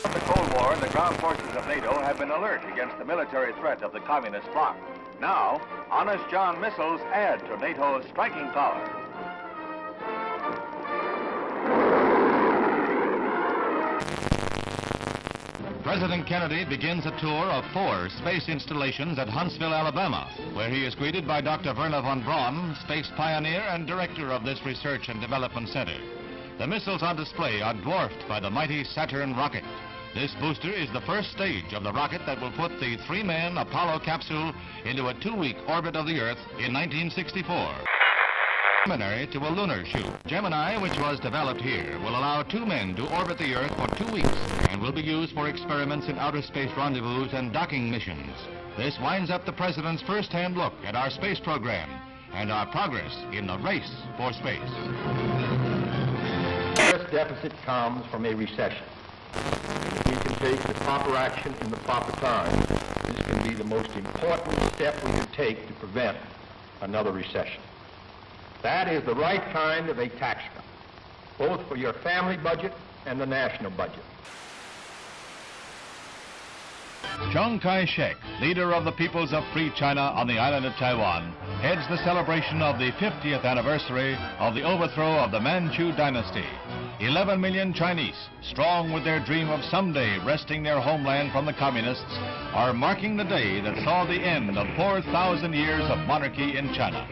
In the Cold War, the ground forces of NATO have been alert against the military threat of the communist bloc. Now, Honest John missiles add to NATO's striking power. President Kennedy begins a tour of 4 space installations at Huntsville, Alabama, where he is greeted by Dr. Werner von Braun, space pioneer and director of this research and development center. The missiles on display are dwarfed by the mighty Saturn rocket. This booster is the first stage of the rocket that will put the 3-man Apollo capsule into a 2-week orbit of the Earth in 1964. Preliminary to a lunar shoot. Gemini, which was developed here, will allow 2 men to orbit the Earth for 2 weeks and will be used for experiments in outer space rendezvous and docking missions. This winds up the President's first-hand look at our space program and our progress in the race for space. This deficit comes from a recession. If we can take the proper action in the proper time, this can be the most important step we can take to prevent another recession. That is the right kind of a tax cut, both for your family budget and the national budget. Chiang Kai-shek, leader of the peoples of Free China on the island of Taiwan, heads the celebration of the 50th anniversary of the overthrow of the Manchu dynasty. 11 million Chinese, strong with their dream of someday wresting their homeland from the communists, are marking the day that saw the end of 4,000 years of monarchy in China.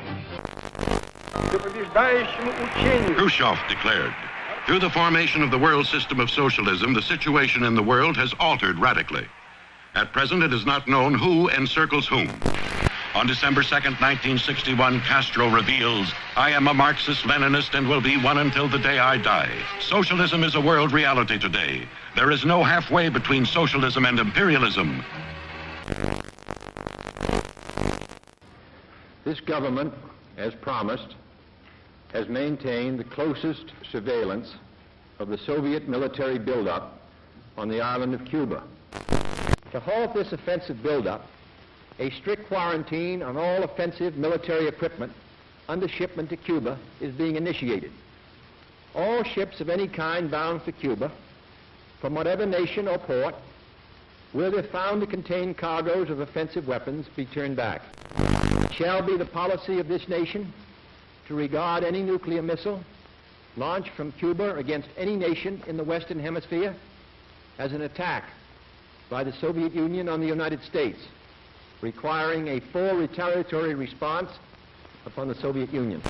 Khrushchev declared, through the formation of the world system of socialism, the situation in the world has altered radically. At present, it is not known who encircles whom. On December 2nd, 1961, Castro reveals, I am a Marxist-Leninist and will be one until the day I die. Socialism is a world reality today. There is no halfway between socialism and imperialism. This government, as promised, has maintained the closest surveillance of the Soviet military buildup on the island of Cuba. To halt this offensive buildup, a strict quarantine on all offensive military equipment under shipment to Cuba is being initiated. All ships of any kind bound for Cuba, from whatever nation or port, where they're found to contain cargoes of offensive weapons, be turned back. It shall be the policy of this nation to regard any nuclear missile launched from Cuba against any nation in the Western Hemisphere as an attack by the Soviet Union on the United States, requiring a full retaliatory response upon the Soviet Union.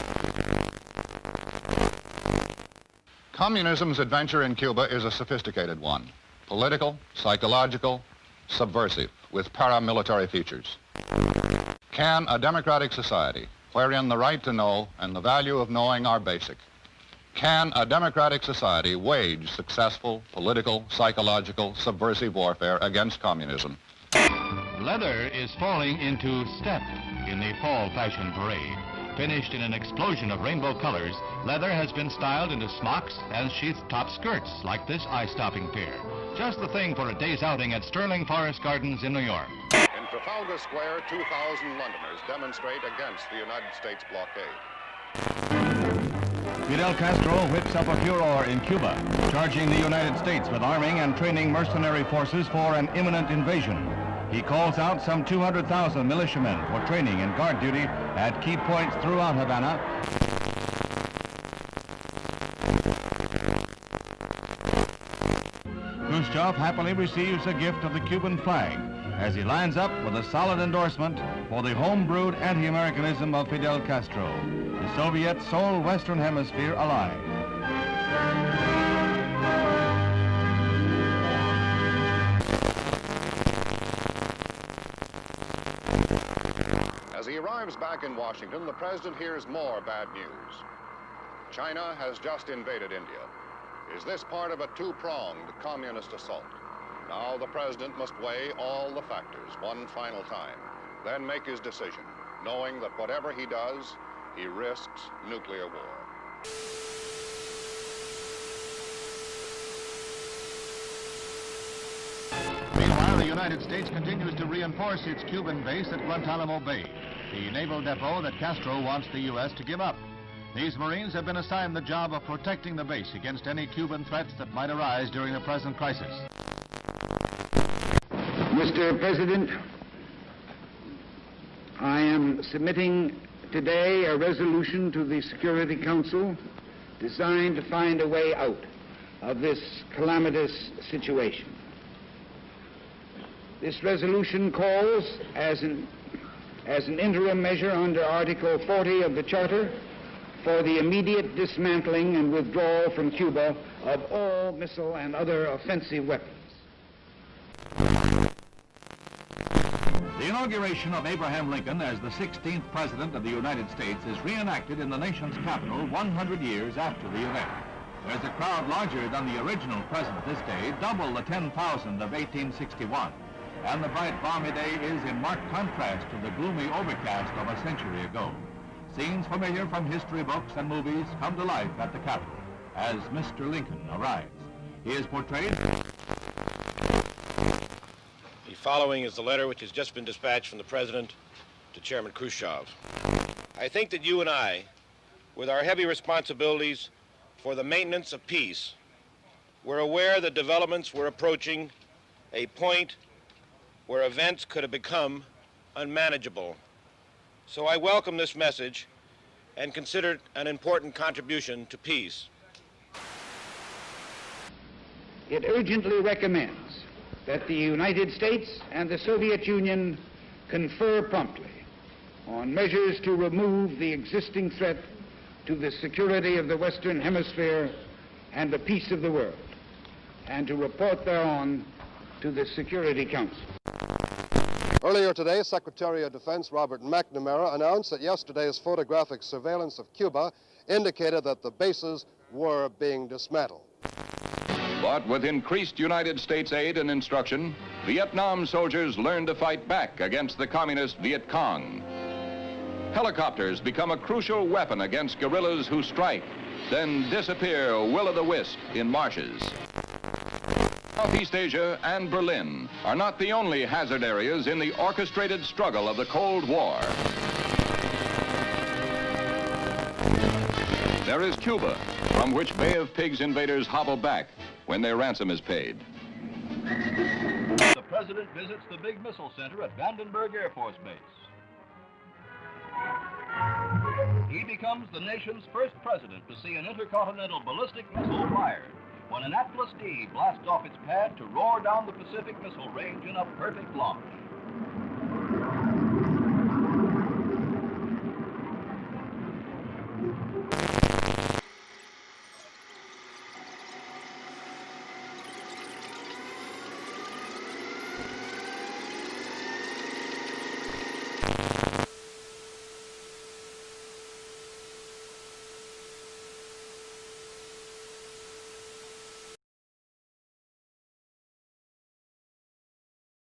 Communism's adventure in Cuba is a sophisticated one. Political, psychological, subversive, with paramilitary features. Can a democratic society, wherein the right to know and the value of knowing are basic, can a democratic society wage successful political, psychological, subversive warfare against communism? Leather is falling into step in the fall fashion parade. Finished in an explosion of rainbow colors, leather has been styled into smocks and sheath-top skirts like this eye-stopping pair. Just the thing for a day's outing at Sterling Forest Gardens in New York. In Trafalgar Square, 2,000 Londoners demonstrate against the United States blockade. Fidel Castro whips up a furor in Cuba, charging the United States with arming and training mercenary forces for an imminent invasion. He calls out some 200,000 militiamen for training and guard duty at key points throughout Havana. Khrushchev happily receives a gift of the Cuban flag as he lines up with a solid endorsement for the home-brewed anti-Americanism of Fidel Castro, the Soviet sole Western Hemisphere ally. As he arrives back in Washington, the president hears more bad news. China has just invaded India. Is this part of a two-pronged communist assault? Now the president must weigh all the factors one final time, then make his decision, knowing that whatever he does, he risks nuclear war. Meanwhile, the United States continues to reinforce its Cuban base at Guantanamo Bay, the naval depot that Castro wants the U.S. to give up. These Marines have been assigned the job of protecting the base against any Cuban threats that might arise during the present crisis. Mr. President, I am submitting today a resolution to the Security Council designed to find a way out of this calamitous situation. This resolution calls, as an interim measure under Article 40 of the Charter, for the immediate dismantling and withdrawal from Cuba of all missile and other offensive weapons. The inauguration of Abraham Lincoln as the 16th President of the United States is reenacted in the nation's capital 100 years after the event. There's a crowd larger than the original president this day, double the 10,000 of 1861. And the bright balmy day is in marked contrast to the gloomy overcast of a century ago. Scenes familiar from history books and movies come to life at the Capitol as Mr. Lincoln arrives. He is portrayed... The following is the letter which has just been dispatched from the President to Chairman Khrushchev. I think that you and I, with our heavy responsibilities for the maintenance of peace, were aware that developments were approaching a point where events could have become unmanageable. So I welcome this message and consider it an important contribution to peace. It urgently recommends that the United States and the Soviet Union confer promptly on measures to remove the existing threat to the security of the Western Hemisphere and the peace of the world, and to report thereon to the Security Council. Earlier today, Secretary of Defense Robert McNamara announced that yesterday's photographic surveillance of Cuba indicated that the bases were being dismantled. But with increased United States aid and instruction, Vietnam soldiers learned to fight back against the communist Viet Cong. Helicopters become a crucial weapon against guerrillas who strike, then disappear will-o'-the-wisp in marshes. Southeast Asia and Berlin are not the only hazard areas in the orchestrated struggle of the Cold War. There is Cuba, from which Bay of Pigs invaders hobble back when their ransom is paid. The President visits the big missile center at Vandenberg Air Force Base. He becomes the nation's first president to see an intercontinental ballistic missile fired when an Atlas D blasts off its pad to roar down the Pacific Missile Range in a perfect launch.